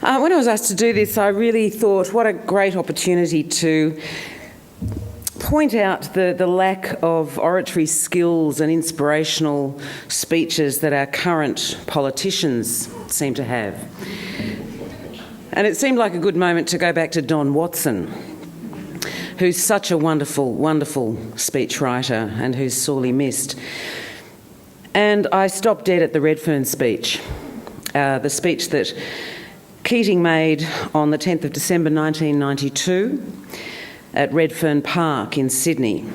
When I was asked to do this, I really thought what a great opportunity to point out the lack of oratory skills and inspirational speeches that our current politicians seem to have. And it seemed like a good moment to go back to Don Watson, who's such a wonderful, wonderful speechwriter and who's sorely missed. And I stopped dead at the Redfern speech, the speech that Keating made on the 10th of December 1992 at Redfern Park in Sydney.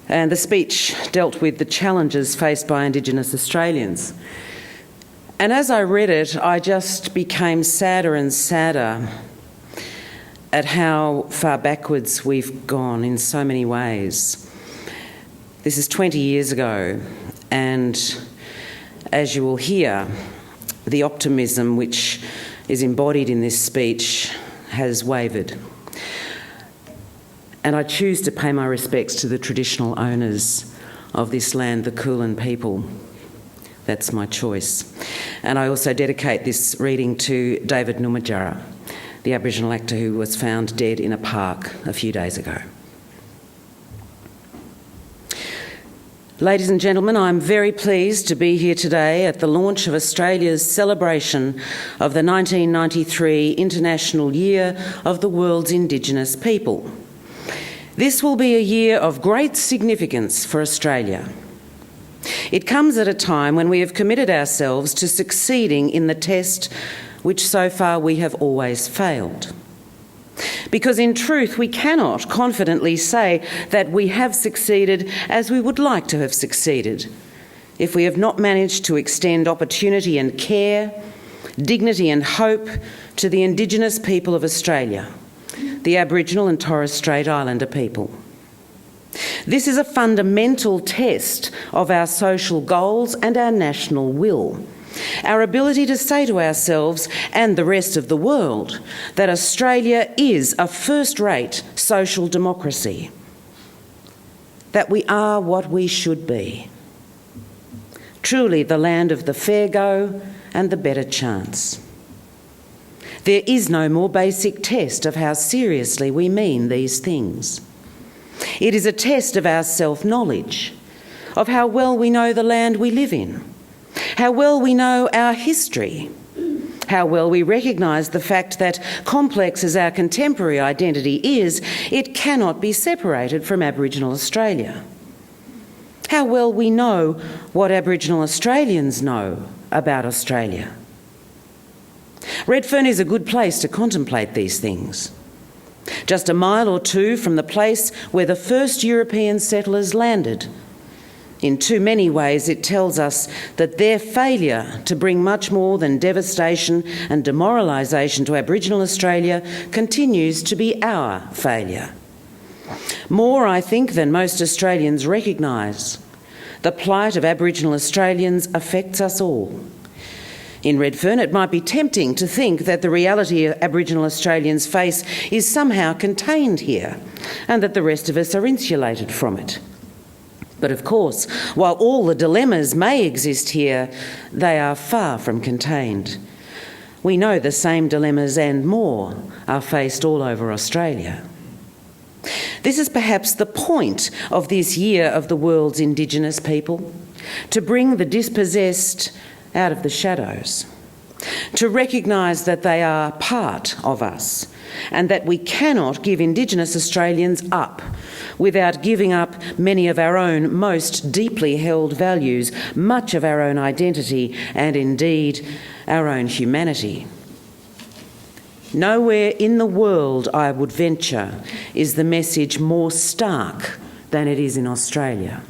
And the speech dealt with the challenges faced by Indigenous Australians. And as I read it, I just became sadder and sadder at how far backwards we've gone in so many ways. This is 20 years ago, and as you will hear, the optimism which is embodied in this speech has wavered. And I choose to pay my respects to the traditional owners of this land, the Kulin people. That's my choice. And I also dedicate this reading to David Numajara, the Aboriginal actor who was found dead in a park a few days ago. Ladies and gentlemen, I'm very pleased to be here today at the launch of Australia's celebration of the 1993 International Year of the World's Indigenous People. This will be a year of great significance for Australia. It comes at a time when we have committed ourselves to succeeding in the test which so far we have always failed. Because in truth, we cannot confidently say that we have succeeded as we would like to have succeeded if we have not managed to extend opportunity and care, dignity and hope to the Indigenous people of Australia, the Aboriginal and Torres Strait Islander people. This is a fundamental test of our social goals and our national will. Our ability to say to ourselves and the rest of the world that Australia is a first-rate social democracy, that we are what we should be, truly the land of the fair go and the better chance. There is no more basic test of how seriously we mean these things. It is a test of our self-knowledge, of how well we know the land we live in, how well we know our history, how well we recognise the fact that, complex as our contemporary identity is, it cannot be separated from Aboriginal Australia. How well we know what Aboriginal Australians know about Australia. Redfern is a good place to contemplate these things. Just a mile or two from the place where the first European settlers landed. In too many ways, it tells us that their failure to bring much more than devastation and demoralisation to Aboriginal Australia continues to be our failure. More, I think, than most Australians recognise, the plight of Aboriginal Australians affects us all. In Redfern, it might be tempting to think that the reality Aboriginal Australians face is somehow contained here and that the rest of us are insulated from it. But of course, while all the dilemmas may exist here, they are far from contained. We know the same dilemmas and more are faced all over Australia. This is perhaps the point of this year of the world's Indigenous people, to bring the dispossessed out of the shadows, to recognise that they are part of us and that we cannot give Indigenous Australians up without giving up many of our own most deeply held values, much of our own identity and indeed our own humanity. Nowhere in the world, I would venture, is the message more stark than it is in Australia.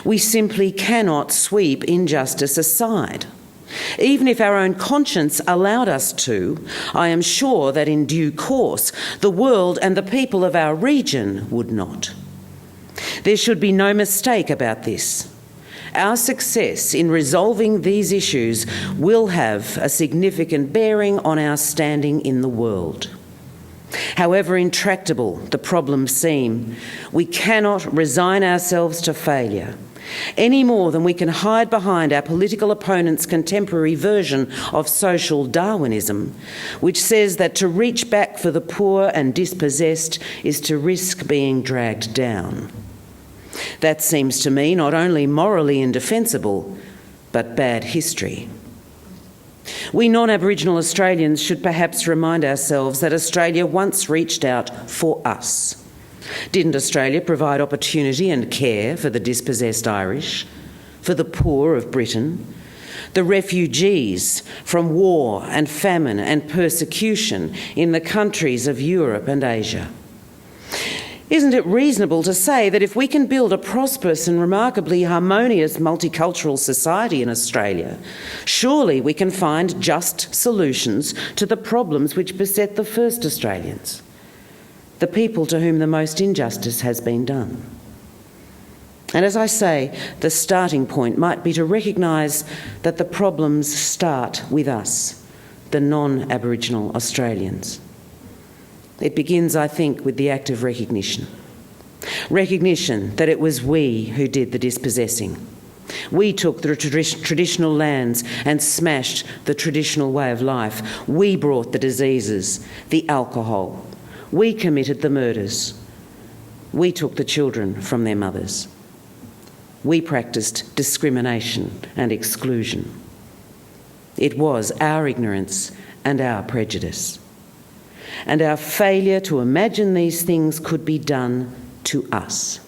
We simply cannot sweep injustice aside. Even if our own conscience allowed us to, I am sure that in due course the world and the people of our region would not. There should be no mistake about this. Our success in resolving these issues will have a significant bearing on our standing in the world. However intractable the problems seem, we cannot resign ourselves to failure. any more than we can hide behind our political opponents' contemporary version of social Darwinism, which says that to reach back for the poor and dispossessed is to risk being dragged down. That seems to me not only morally indefensible, but bad history. We non-Aboriginal Australians should perhaps remind ourselves that Australia once reached out for us. Didn't Australia provide opportunity and care for the dispossessed Irish, for the poor of Britain, the refugees from war and famine and persecution in the countries of Europe and Asia? Isn't it reasonable to say that if we can build a prosperous and remarkably harmonious multicultural society in Australia, surely we can find just solutions to the problems which beset the first Australians, the people to whom the most injustice has been done? And as I say, the starting point might be to recognise that the problems start with us, the non-Aboriginal Australians. It begins, I think, with the act of recognition. Recognition that it was we who did the dispossessing. We took the traditional lands and smashed the traditional way of life. We brought the diseases, the alcohol. We committed the murders. We took the children from their mothers. We practiced discrimination and exclusion. It was our ignorance and our prejudice. And our failure to imagine these things could be done to us.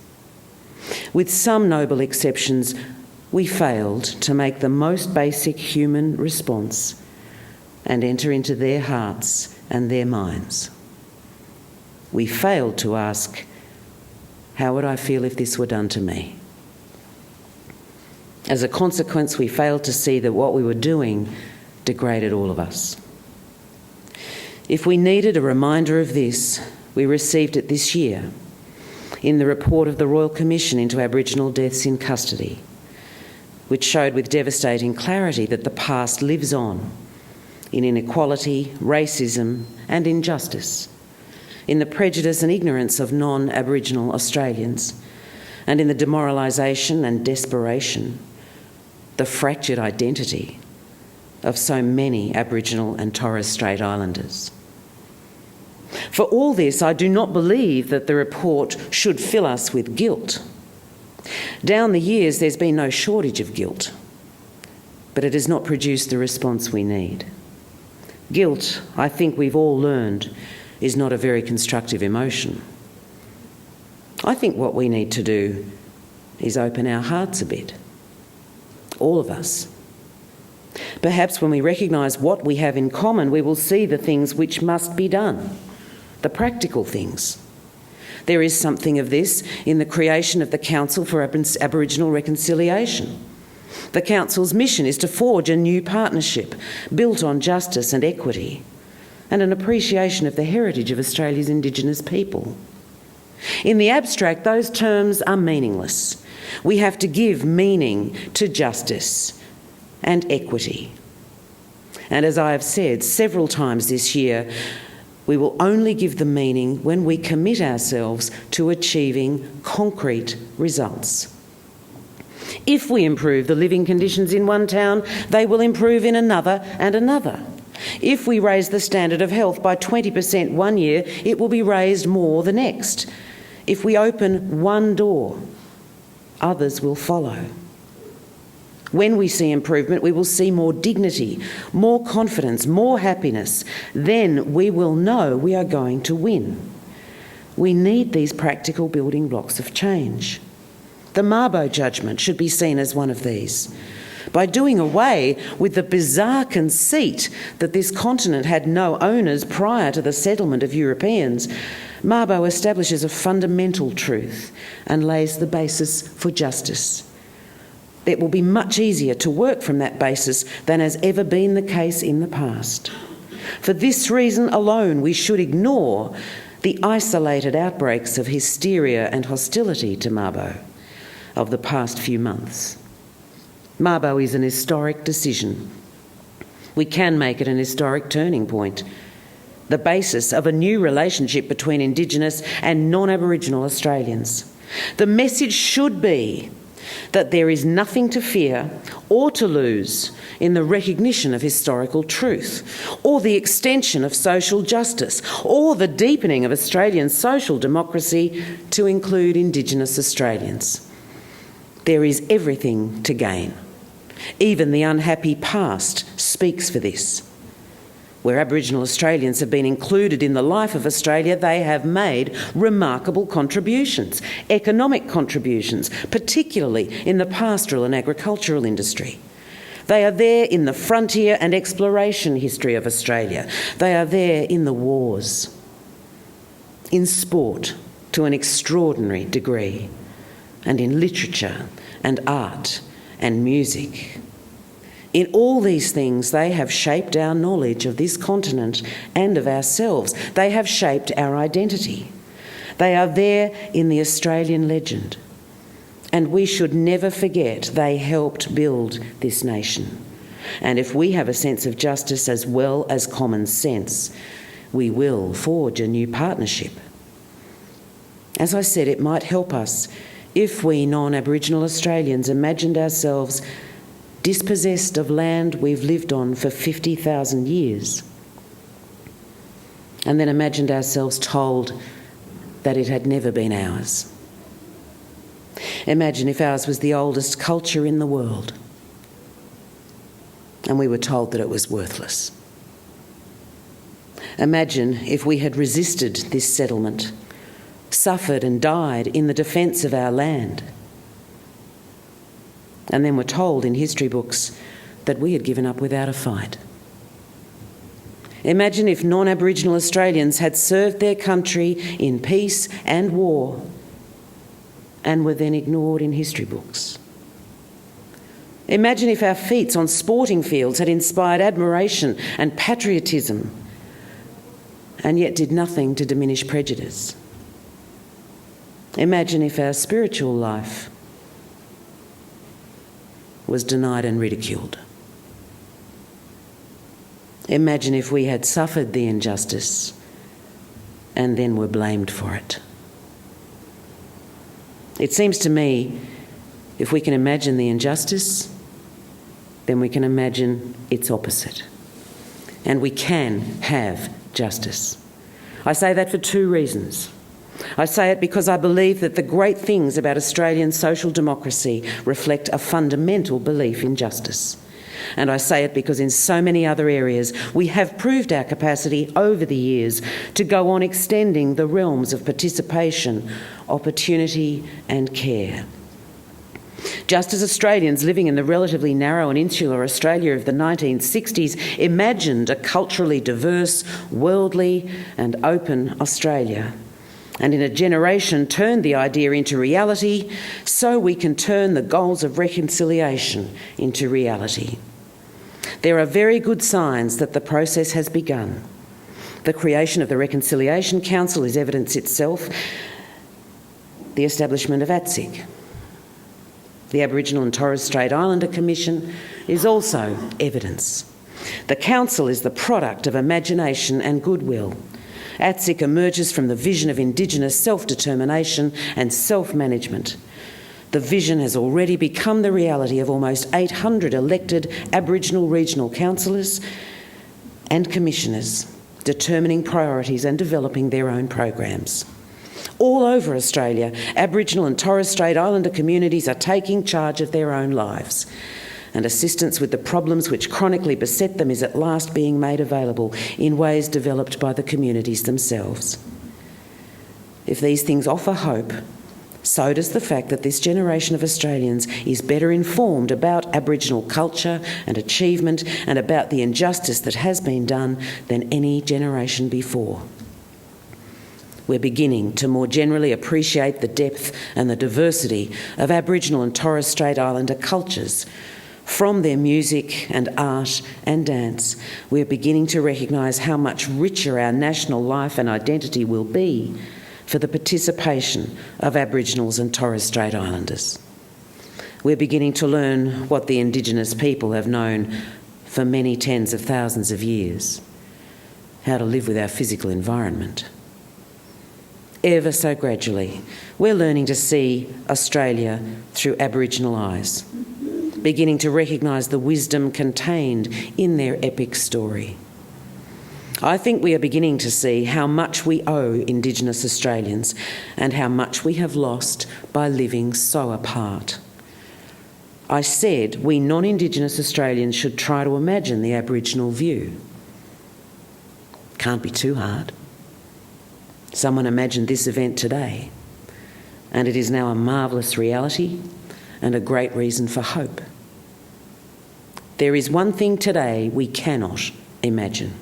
With some noble exceptions, we failed to make the most basic human response and enter into their hearts and their minds. We failed to ask, how would I feel if this were done to me? As a consequence, we failed to see that what we were doing degraded all of us. If we needed a reminder of this, we received it this year in the report of the Royal Commission into Aboriginal Deaths in Custody, which showed with devastating clarity that the past lives on in inequality, racism and injustice, in the prejudice and ignorance of non-Aboriginal Australians, and in the demoralisation and desperation, the fractured identity of so many Aboriginal and Torres Strait Islanders. For all this, I do not believe that the report should fill us with guilt. Down the years, there's been no shortage of guilt, but it has not produced the response we need. Guilt, I think we've all learned, is not a very constructive emotion. I think what we need to do is open our hearts a bit, all of us. Perhaps when we recognise what we have in common, we will see the things which must be done, the practical things. There is something of this in the creation of the Council for Aboriginal Reconciliation. The Council's mission is to forge a new partnership built on justice and equity and an appreciation of the heritage of Australia's Indigenous people. In the abstract, those terms are meaningless. We have to give meaning to justice and equity. And as I have said several times this year, we will only give the meaning when we commit ourselves to achieving concrete results. If we improve the living conditions in one town, they will improve in another and another. If we raise the standard of health by 20% one year, it will be raised more the next. If we open one door, others will follow. When we see improvement, we will see more dignity, more confidence, more happiness. Then we will know we are going to win. We need these practical building blocks of change. The Mabo judgment should be seen as one of these. By doing away with the bizarre conceit that this continent had no owners prior to the settlement of Europeans, Mabo establishes a fundamental truth and lays the basis for justice. It will be much easier to work from that basis than has ever been the case in the past. For this reason alone, we should ignore the isolated outbreaks of hysteria and hostility to Mabo of the past few months. Mabo is an historic decision. We can make it an historic turning point, the basis of a new relationship between Indigenous and non-Aboriginal Australians. The message should be that there is nothing to fear or to lose in the recognition of historical truth, or the extension of social justice, or the deepening of Australian social democracy to include Indigenous Australians. There is everything to gain. Even the unhappy past speaks for this. Where Aboriginal Australians have been included in the life of Australia, they have made remarkable contributions, economic contributions, particularly in the pastoral and agricultural industry. They are there in the frontier and exploration history of Australia. They are there in the wars, in sport to an extraordinary degree, and in literature and art and music. In all these things, they have shaped our knowledge of this continent and of ourselves. They have shaped our identity. They are there in the Australian legend. And we should never forget they helped build this nation. And if we have a sense of justice as well as common sense, we will forge a new partnership. As I said, it might help us if we non-Aboriginal Australians imagined ourselves dispossessed of land we've lived on for 50,000 years, and then imagined ourselves told that it had never been ours. Imagine if ours was the oldest culture in the world, and we were told that it was worthless. Imagine if we had resisted this settlement, suffered and died in the defence of our land, and then were told in history books that we had given up without a fight. Imagine if non-Aboriginal Australians had served their country in peace and war and were then ignored in history books. Imagine if our feats on sporting fields had inspired admiration and patriotism and yet did nothing to diminish prejudice. Imagine if our spiritual life was denied and ridiculed. Imagine if we had suffered the injustice and then were blamed for it. It seems to me, if we can imagine the injustice, then we can imagine its opposite. And we can have justice. I say that for two reasons. I say it because I believe that the great things about Australian social democracy reflect a fundamental belief in justice. And I say it because in so many other areas we have proved our capacity over the years to go on extending the realms of participation, opportunity and care. Just as Australians living in the relatively narrow and insular Australia of the 1960s imagined a culturally diverse, worldly and open Australia, and in a generation turned the idea into reality, so we can turn the goals of reconciliation into reality. There are very good signs that the process has begun. The creation of the Reconciliation Council is evidence itself. The establishment of ATSIC, the Aboriginal and Torres Strait Islander Commission, is also evidence. The Council is the product of imagination and goodwill. ATSIC emerges from the vision of Indigenous self-determination and self-management. The vision has already become the reality of almost 800 elected Aboriginal regional councillors and commissioners, determining priorities and developing their own programs. All over Australia, Aboriginal and Torres Strait Islander communities are taking charge of their own lives, and assistance with the problems which chronically beset them is at last being made available in ways developed by the communities themselves. If these things offer hope, so does the fact that this generation of Australians is better informed about Aboriginal culture and achievement and about the injustice that has been done than any generation before. We're beginning to more generally appreciate the depth and the diversity of Aboriginal and Torres Strait Islander cultures. From their music and art and dance, we're beginning to recognise how much richer our national life and identity will be for the participation of Aboriginals and Torres Strait Islanders. We're beginning to learn what the Indigenous people have known for many tens of thousands of years: how to live with our physical environment. ever so gradually, we're learning to see Australia through Aboriginal eyes, beginning to recognise the wisdom contained in their epic story. I think we are beginning to see how much we owe Indigenous Australians and how much we have lost by living so apart. I said we non-Indigenous Australians should try to imagine the Aboriginal view. Can't be too hard. Someone imagined this event today, and it is now a marvellous reality and a great reason for hope. There is one thing today we cannot imagine.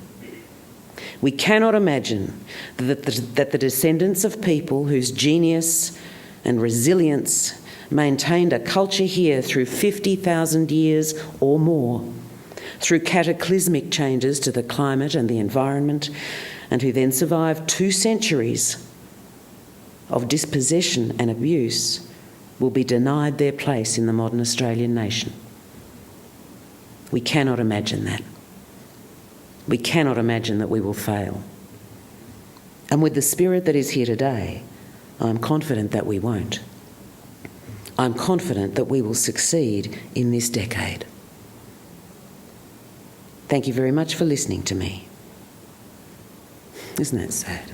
We cannot imagine that the descendants of people whose genius and resilience maintained a culture here through 50,000 years or more, through cataclysmic changes to the climate and the environment, and who then survived 2 centuries of dispossession and abuse, will be denied their place in the modern Australian nation. We cannot imagine that. We cannot imagine that we will fail. And with the spirit that is here today, I'm confident that we won't. I'm confident that we will succeed in this decade. Thank you very much for listening to me. Isn't that sad?